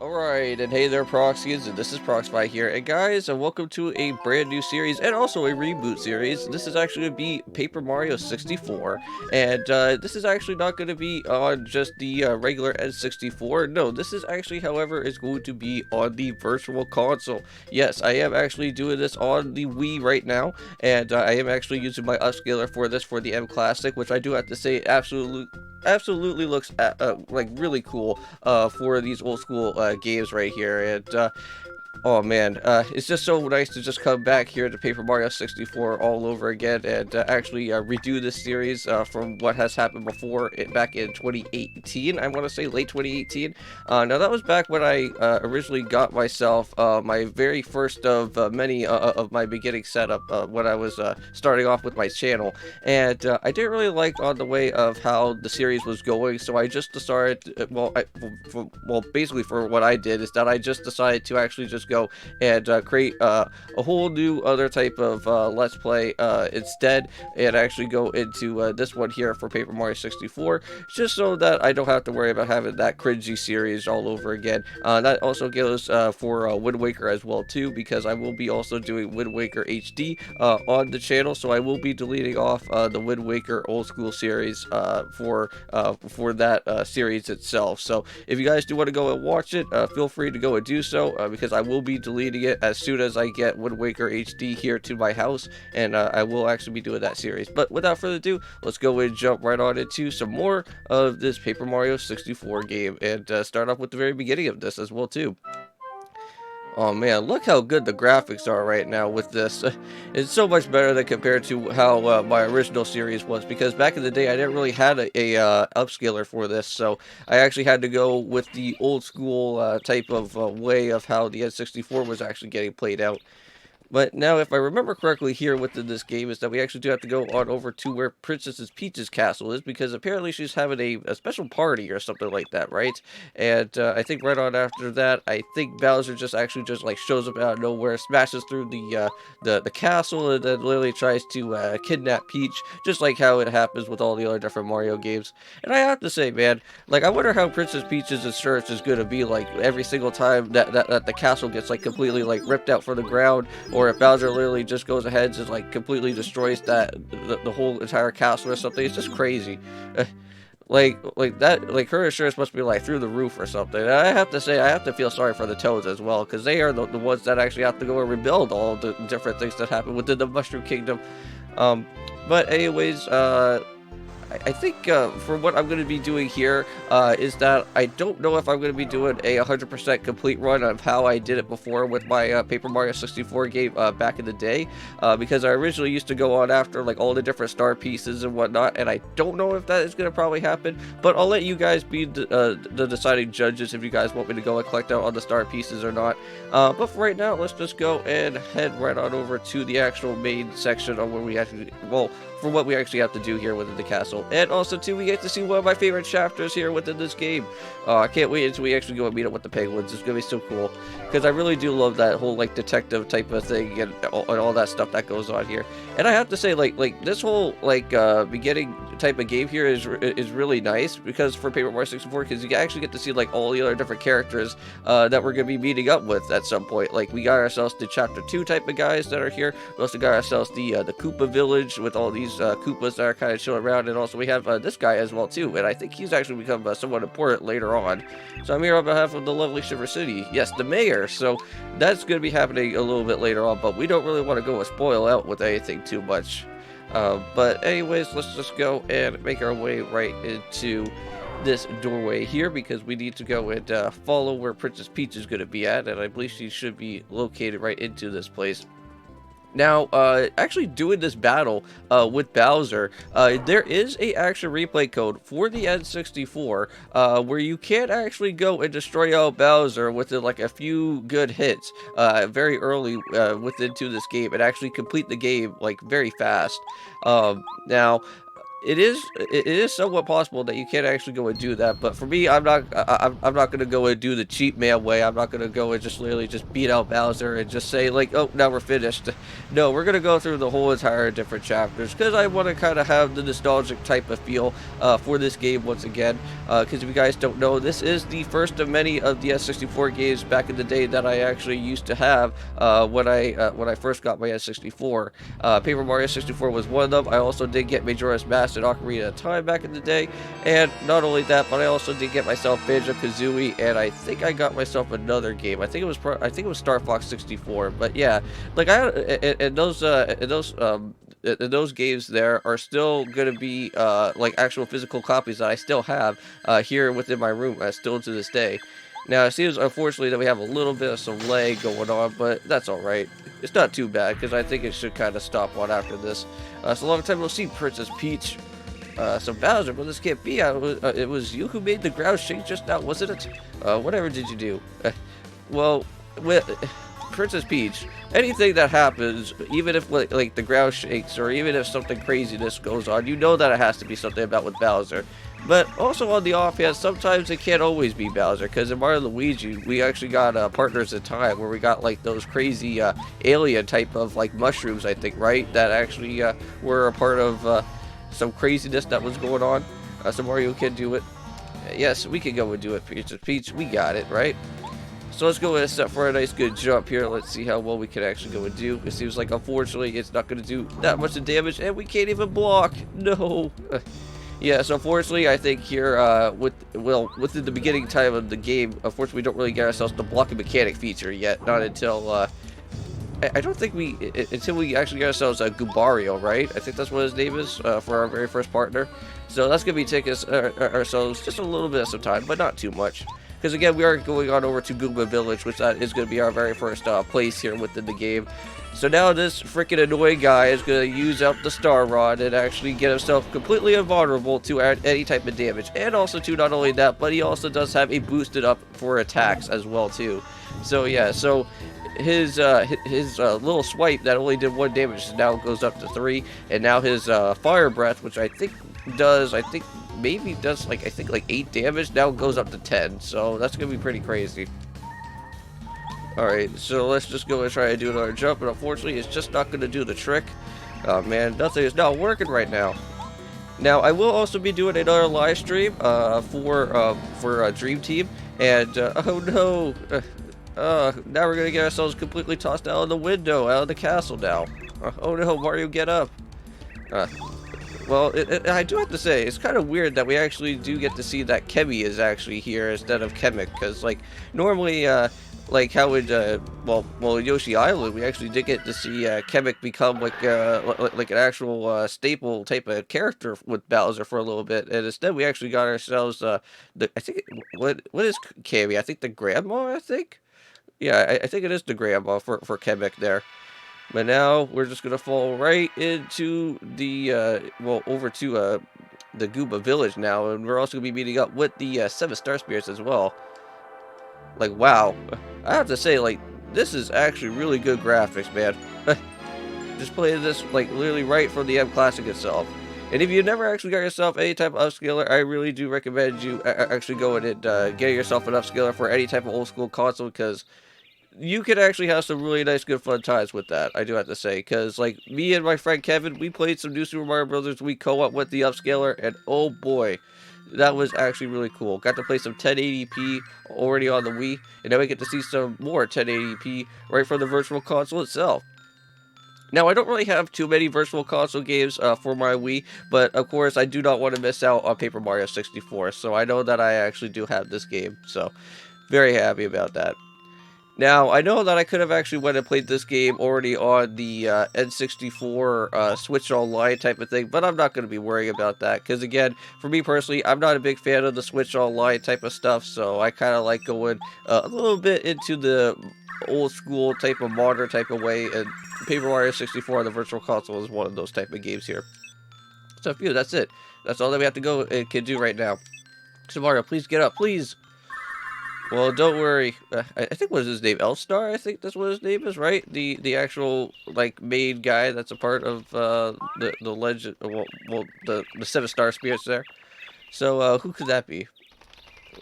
Alright, and hey there Proxyians, and this is Proxify here, and guys, welcome to a brand new series, and also a reboot series. This is actually going to be Paper Mario 64, and this is actually not going to be on just the regular N64. No, this is actually, however, is going to be on the virtual console. Yes, I am actually doing this on the Wii right now, and I am actually using my upscaler for this for the M Classic, which I do have to say absolutely looks like really cool for these old school games right here. And oh man, it's just so nice to just come back here to Paper Mario 64 all over again and actually redo this series from what has happened before back in 2018. I want to say late 2018. Now that was back when I originally got myself my very first of many of my beginning setup when I was starting off with my channel, and I didn't really like on the way of how the series was going, so I just decided, basically for what I did is that I just decided to actually just go and create a whole new other type of let's play instead, and actually go into this one here for Paper Mario 64, just so that I don't have to worry about having that cringy series all over again. That also goes for Wind Waker as well too, because I will be also doing Wind Waker HD on the channel, so I will be deleting off the Wind Waker old school series for that series itself. So if you guys do want to go and watch it, feel free to go and do so, because I will be deleting it as soon as I get Wind Waker HD here to my house, and I will actually be doing that series. But without further ado, let's go and jump right on into some more of this Paper Mario 64 game, and start off with the very beginning of this as well too. Oh man, look how good the graphics are right now with this. It's so much better than compared to how my original series was, because back in the day I didn't really had a upscaler for this, so I actually had to go with the old school type of way of how the N64 was actually getting played out. But now, if I remember correctly here within this game, is that we actually do have to go on over to where Princess Peach's castle is, because apparently she's having a special party or something like that, right? And I think right on after that, I think Bowser just actually just like shows up out of nowhere, smashes through the castle, and then literally tries to kidnap Peach, just like how it happens with all the other different Mario games. And I have to say, man, like I wonder how Princess Peach's insurance is going to be like every single time that the castle gets like completely like ripped out from the ground, or if Bowser literally just goes ahead and just like completely destroys the whole entire castle or something. It's just crazy. Like that, like her insurance must be like through the roof or something. And I have to say, I have to feel sorry for the Toads as well, because they are the ones that actually have to go and rebuild all the different things that happen within the Mushroom Kingdom. But anyways, I think for what I'm going to be doing here is that I don't know if I'm going to be doing a 100% complete run of how I did it before with my Paper Mario 64 game back in the day, because I originally used to go on after like all the different star pieces and whatnot, and I don't know if that is going to probably happen, but I'll let you guys be the deciding judges if you guys want me to go and collect out all the star pieces or not. But for right now, let's just go and head right on over to the actual main section of where we actually, well, for what we actually have to do here within the castle. And also too, we get to see one of my favorite chapters here within this game. I can't wait until we actually go and meet up with the penguins. It's gonna be so cool, because I really do love that whole like detective type of thing, and all that stuff that goes on here. And I have to say, like this whole like beginning type of game here is really nice, because for Paper Mario 64, because you actually get to see like all the other different characters that we're gonna be meeting up with at some point. Like we got ourselves the chapter 2 type of guys that are here. We also got ourselves the Koopa Village with all these Koopas that are kind of chilling around, and also we have this guy as well too, and I think he's actually become somewhat important later on. So I'm here on behalf of the lovely Shiver City, yes, the mayor. So that's going to be happening a little bit later on, but we don't really want to go and spoil out with anything too much. But anyways, let's just go and make our way right into this doorway here, because we need to go and follow where Princess Peach is going to be at, and I believe she should be located right into this place. Now, actually doing this battle with Bowser, there is a action replay code for the N64 where you can actually go and destroy out Bowser within like a few good hits very early within to this game, and actually complete the game like very fast. Now, it is somewhat possible that you can actually go and do that, but for me, I'm not gonna go and do the cheap man way. I'm not gonna go and just literally just beat out Bowser and just say like, oh, now we're finished. No, we're gonna go through the whole entire different chapters because I want to kind of have the nostalgic type of feel for this game once again. Because if you guys don't know, this is the first of many of the S64 games back in the day that I actually used to have when I first got my S64. Paper Mario 64 was one of them. I also did get Majora's Mask and Ocarina of Time back in the day, and not only that, but I also did get myself Banjo-Kazooie, and I think I got myself another game. I think it was Star Fox 64. But yeah, like those games there are still gonna be like actual physical copies that I still have here within my room, still to this day. Now, it seems, unfortunately, that we have a little bit of some lag going on, but that's alright. It's not too bad, because I think it should kind of stop on after this. So long time no see, Princess Peach. So Bowser, but this can't be. It was you who made the ground shake just now, wasn't it? Whatever did you do? Well, with Princess Peach, anything that happens, even if like the ground shakes, or even if something craziness goes on, you know that it has to be something about with Bowser. But also on the offhand, sometimes it can't always be Bowser, because in Mario & Luigi, we actually got Partners in Time, where we got like those crazy alien type of like mushrooms, I think, right? That actually were a part of some craziness that was going on. So Mario can do it. Yes, we can go and do it, Princess Peach. We got it, right? So let's go and set for a nice good jump here. Let's see how well we can actually go and do. It seems like, unfortunately, it's not going to do that much of damage, and we can't even block. No. Yeah, so unfortunately, I think here, within the beginning time of the game, unfortunately, we don't really get ourselves the blocking mechanic feature yet. Not until, I don't think until we actually get ourselves a Goombario, right? I think that's what his name is, for our very first partner. So that's going to be taking us, ourselves just a little bit of some time, but not too much. Because again, we are going on over to Goomba Village, which is going to be our very first place here within the game. So now this freaking annoying guy is going to use up the Star Rod and actually get himself completely invulnerable to any type of damage. And also to not only that, but he also does have a boosted up for attacks as well too. So yeah, so his little swipe that only did 1 damage now goes up to 3, and now his fire breath, which I think maybe does like 8 damage, now goes up to 10. So that's gonna be pretty crazy. Alright, so let's just go and try to do another jump, and unfortunately it's just not gonna do the trick. Oh man, nothing is not working right now. Now I will also be doing another live stream for Dream Team, and oh no, now we're gonna get ourselves completely tossed out of the window, out of the castle now. Oh no, Mario, get up. Well, I do have to say, it's kind of weird that we actually do get to see that Kemi is actually here instead of Kamek, because like normally, like how in Yoshi Island, we actually did get to see Kamek become like an actual staple type of character with Bowser for a little bit, and instead we actually got ourselves I think what is Kemi? I think the grandma. I think. Yeah, I think it is the grandma for Kamek there. But now we're just gonna fall right into the over to the Goomba Village now, and we're also gonna be meeting up with the 7 Star Spirits as well. Like, wow, I have to say, like, this is actually really good graphics, man. Just playing this like literally right from the M Classic itself. And if you never actually got yourself any type of upscaler, I really do recommend you actually going and get yourself an upscaler for any type of old school console, because you could actually have some really nice, good, fun times with that, I do have to say. Because, like, me and my friend Kevin, we played some New Super Mario Brothers. We co-op with the upscaler, and oh boy, that was actually really cool. Got to play some 1080p already on the Wii, and now we get to see some more 1080p right from the Virtual Console itself. Now, I don't really have too many Virtual Console games for my Wii, but of course, I do not want to miss out on Paper Mario 64, so I know that I actually do have this game, so very happy about that. Now, I know that I could have actually went and played this game already on the N64 Switch Online type of thing, but I'm not going to be worrying about that, because again, for me personally, I'm not a big fan of the Switch Online type of stuff, so I kind of like going a little bit into the old school type of modern type of way, and Paper Mario 64 on the Virtual Console is one of those type of games here. So, phew, that's it. That's all that we have to go and can do right now. So, Mario, please get up, please! Well, don't worry. I think what is his name? Elstar? I think that's what his name is, right? The actual like main guy that's a part of the legend. Well, the 7 star spirits there. So who could that be?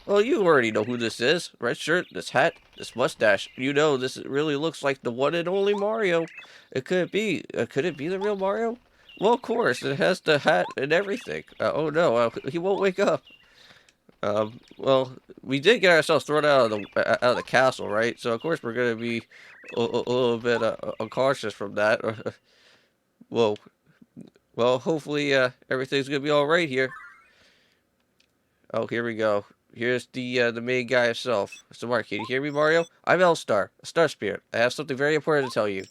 Well, you already know who this is. Red shirt, this hat, this mustache. You know this really looks like the one and only Mario. It could be. Could it be the real Mario? Well, of course. It has the hat and everything. Oh no, he won't wake up. Well, we did get ourselves thrown out of the castle, right? So of course we're gonna be a little bit cautious from that. Whoa. Well, hopefully everything's gonna be all right here. Oh, here we go. Here's the main guy himself. So, Mark, can you hear me, Mario? I'm Elstar, a star spirit. I have something very important to tell you.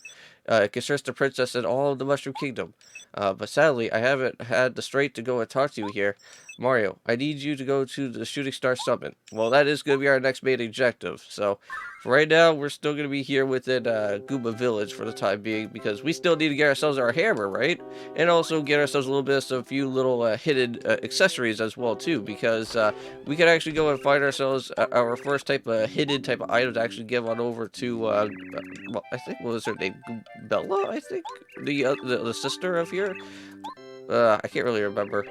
It concerns the princess and all of the Mushroom Kingdom. But sadly, I haven't had the strength to go and talk to you here. Mario, I need you to go to the Shooting Star Summit. Well, that is going to be our next main objective. So, for right now, we're still going to be here within Goomba Village for the time being because we still need to get ourselves our hammer, right? And also get ourselves a little bit of a few little hidden accessories as well, too, because we could actually go and find ourselves our first type of hidden type of item to actually give on over to, well, I think, what was her name? Bella, I think? The sister of here? I can't really remember.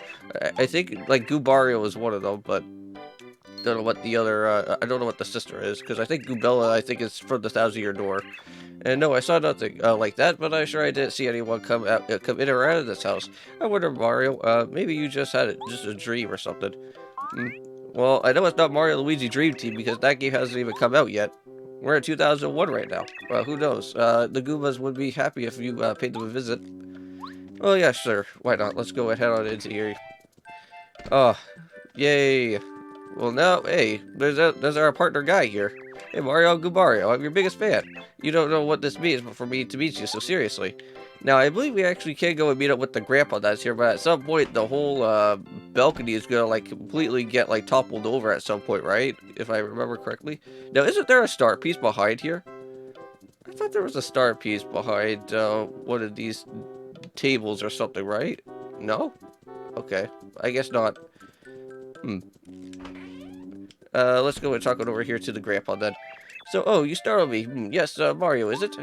I think, like, Goobario is one of them, but don't know what the other, I don't know what the sister is, because I think Goobella, I think, is from the Thousand-Year Door. And no, I saw nothing like that, but I'm sure I didn't see anyone come out, come in or out of this house. I wonder, Mario, maybe you just had just a dream or something. Hmm. Well, I know it's not Mario Luigi Dream Team because that game hasn't even come out yet. We're in 2001 right now. Who knows? The Goombas would be happy if you paid them a visit. Oh yeah, sure. Why not? Let's go ahead on into here. Oh, yay. Well, now, hey, there's our partner guy here. Hey, Mario Gubario, I'm your biggest fan. You don't know what this means, but for me to meet you, so seriously. Now, I believe we actually can go and meet up with the grandpa that's here, but at some point, the whole balcony is gonna, like, completely get, like, toppled over at some point, right? If I remember correctly. Now, isn't there a star piece behind here? I thought there was a star piece behind one of these tables or something, right? No? Okay. I guess not. Hmm. Let's go and talk it over here to the grandpa then. So, oh, you startled me. Yes, Mario, is it?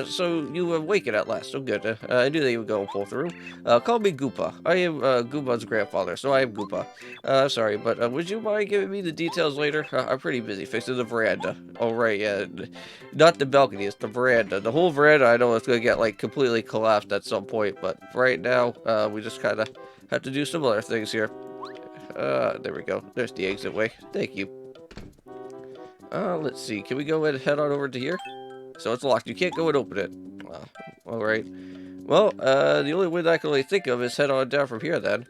So you awakened at last. So good. I knew that you would go and pull through. Call me Goopa. I am, Goopa's grandfather, so I am Goopa. Sorry, but, would you mind giving me the details later? I'm pretty busy fixing the veranda. Oh, right, yeah. Not the balcony, it's the veranda. The whole veranda, I know it's gonna get, like, completely collapsed at some point, but for right now, we just kinda have to do some other things here. There we go. There's the exit way. Thank you. Let's see. Can we go and head on over to here? So it's locked. You can't go and open it. Alright. Well, the only way that I can really think of is head on down from here then.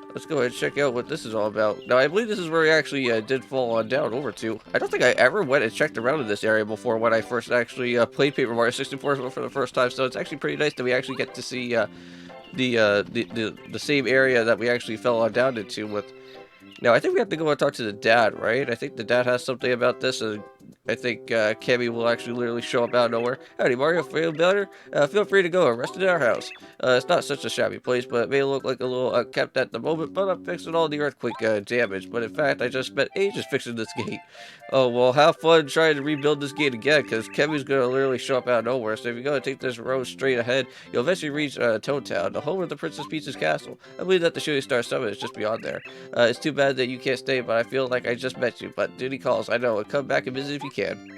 Let's go ahead and check out what this is all about. Now, I believe this is where we actually did fall on down over to. I don't think I ever went and checked around in this area before when I first actually played Paper Mario 64 for the first time, so it's actually pretty nice that we actually get to see the same area that we actually fell on down into with. Now, I think we have to go and talk to the dad, right? I think the dad has something about this, and I think Kemi will actually literally show up out of nowhere. Howdy, Mario, feel better? Feel free to go and rest in our house. It's not such a shabby place, but it may look like a little kept at the moment, but I'm fixing all the earthquake damage. But in fact, I just spent ages fixing this gate. Oh, well, have fun trying to rebuild this gate again, because Kemi's going to literally show up out of nowhere. So if you go and take this road straight ahead, you'll eventually reach Toad Town, the home of the Princess Peach's castle. I believe that the Shooting Star Summit is just beyond there. It's too bad that you can't stay, but I feel like I just met you. But duty calls, I know. Come back and visit if you can.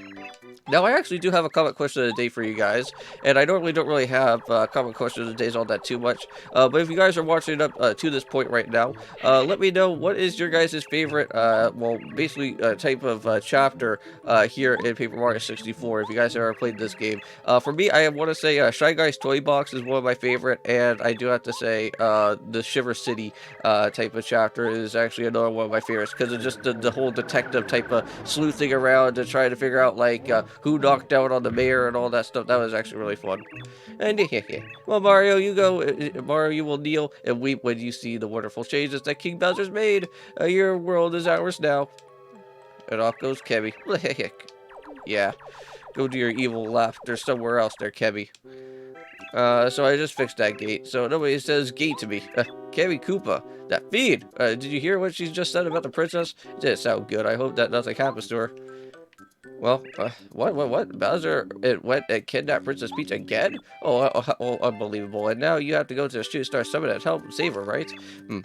Now, I actually do have a comment question of the day for you guys, and I normally don't really have comment questions of the days all that too much, but if you guys are watching up to this point right now, let me know what is your guys' favorite, well, basically, type of chapter here in Paper Mario 64, if you guys have ever played this game. For me, I want to say Shy Guy's Toy Box is one of my favorite, and I do have to say the Shiver City type of chapter is actually another one of my favorites, because it's just the whole detective type of sleuthing around to try to figure out, like, who knocked out on the mayor and all that stuff. That was actually really fun. And well, Mario, you go. Mario, you will kneel and weep when you see the wonderful changes that King Bowser's made. Your world is ours now. And off goes Kemi. Yeah, go do your evil laughter somewhere else there, Kemi. So I just fixed that gate. So nobody says gate to me. Kemi Koopa, that fiend. Did you hear what she just said about the princess? It didn't sound good. I hope that nothing happens to her. Well, what? Bowser, it went and kidnapped Princess Peach again? Oh, unbelievable. And now you have to go to the Shooting Star Summit and help save her, right?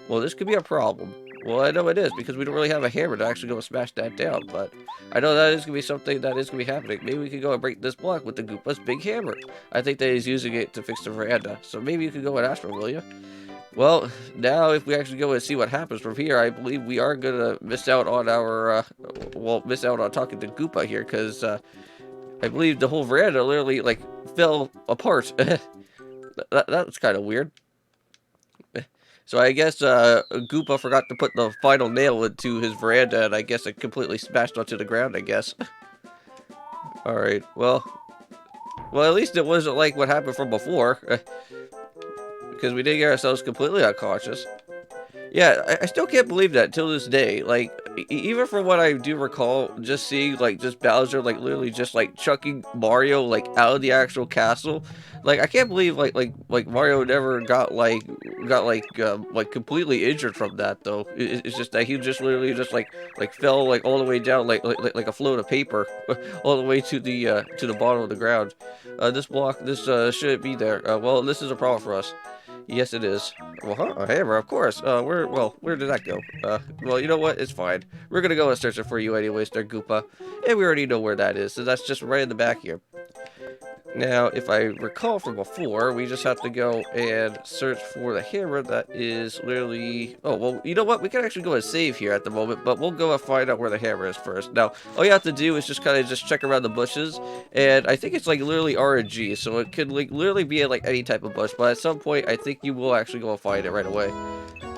Well, this could be a problem. Well, I know it is, because we don't really have a hammer to actually go and smash that down, but I know that is going to be something that is going to be happening. Maybe we could go and break this block with the Goompa's big hammer. I think that he's using it to fix the veranda, so maybe you could go and ask her, will you? Well, now if we actually go and see what happens from here, I believe we are gonna miss out on our, miss out on talking to Goopa here, because, I believe the whole veranda literally, like, fell apart. That's kind of weird. So I guess, Goopa forgot to put the final nail into his veranda, and I guess it completely smashed onto the ground, I guess. Alright, well, at least it wasn't like what happened from before, because we didn't get ourselves completely unconscious. Yeah, I still can't believe that till this day. Like, even from what I do recall, just seeing like just Bowser like literally just like chucking Mario like out of the actual castle. Like, I can't believe like Mario never got completely injured from that though. It's just that he just literally just like fell like all the way down like a float of paper, all the way to the bottom of the ground. This block, this shouldn't be there. Well, this is a problem for us. Yes, it is. Well, huh? A hammer, of course. Where did that go? Well, you know what? It's fine. We're gonna go and search it for you anyways, there, Goopa. And we already know where that is, so that's just right in the back here. Now, if I recall from before, we just have to go and search for the hammer that is literally... Oh, well, you know what? We can actually go and save here at the moment, but we'll go and find out where the hammer is first. Now, all you have to do is just kind of just check around the bushes, and I think it's like literally RNG, so it could like literally be in like any type of bush, but at some point, I think you will actually go and find it right away.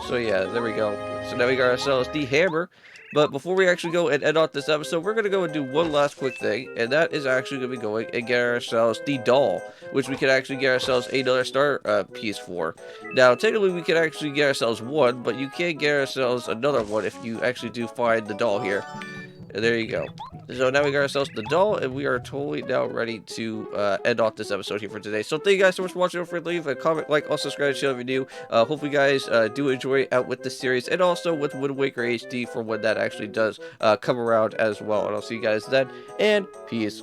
So yeah, there we go. So now we got ourselves the hammer. But before we actually go and end off this episode, we're going to go and do one last quick thing, and that is actually going to be going and get ourselves the doll, which we can actually get ourselves another star piece for. Now, technically, we can actually get ourselves one, but you can get ourselves another one if you actually do find the doll here. And there you go. So now we got ourselves the doll, and we are totally now ready to end off this episode here for today. So thank you guys so much for watching. Don't forget to leave a comment, like, also subscribe to the channel if you're new. Hopefully you guys do enjoy out with this series, and also with Wind Waker HD for when that actually does come around as well. And I'll see you guys then, and peace.